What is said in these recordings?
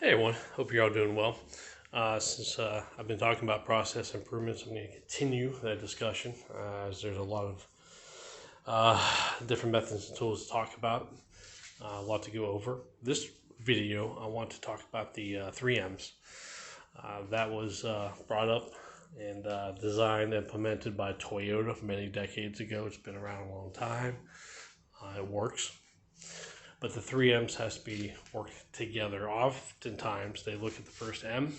Hey everyone, hope you're all doing well. Since I've been talking about process improvements, I'm going to continue that discussion as there's a lot of different methods and tools to talk about, a lot to go over. This video, I want to talk about the 3Ms. That was brought up and designed and implemented by Toyota many decades ago. It's been around a long time. It works. But the 3Ms has to be worked together. Oftentimes, they look at the first M,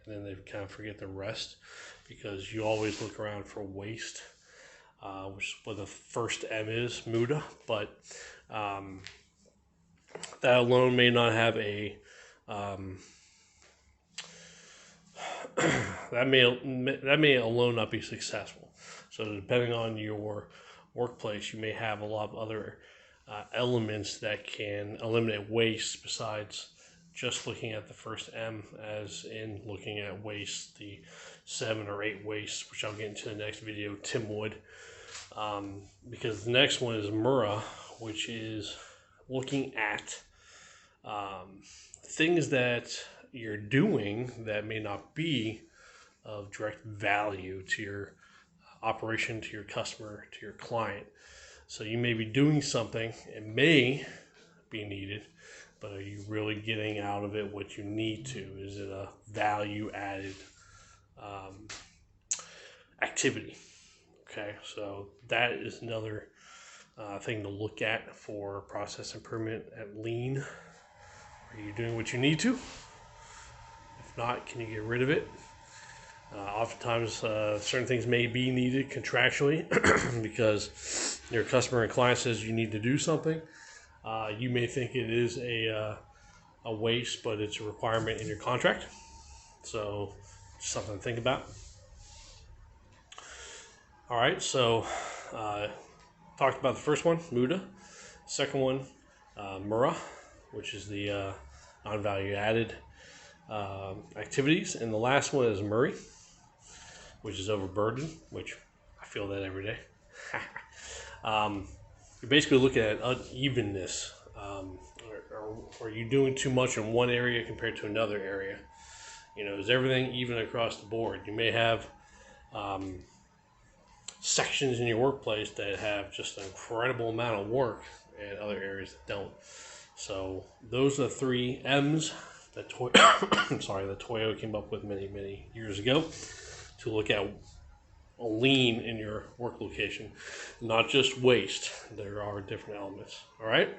and then they kind of forget the rest, because you always look around for waste, which is what the first M is, Muda. But that alone may not have a that may alone not be successful. So depending on your workplace, you may have a lot of other elements that can eliminate waste besides just looking at the first M, as in looking at waste, the 7 or 8 wastes, which I'll get into in the next video, Tim would. Because the next one is Mura, which is looking at things that you're doing that may not be of direct value to your operation, to your customer, to your client. So you may be doing something, it may be needed, but are you really getting out of it what you need to? Is it a value added activity? Okay, so that is another thing to look at for process improvement at Lean. Are you doing what you need to? If not, can you get rid of it? Oftentimes, certain things may be needed contractually because your customer and client says you need to do something. You may think it is a waste, but it's a requirement in your contract. So, just something to think about. All right, so talked about the first one, Muda. Second one, Mura, which is the non-value added activities. And the last one is Muri, which is overburdened, which I feel that every day. You're basically looking at unevenness. Are you doing too much in one area compared to another area? You know, is everything even across the board? You may have sections in your workplace that have just an incredible amount of work and other areas that don't. So those are the 3 M's that Toyota came up with many years ago to look at a lean in your work location, not just waste. There are different elements. All right.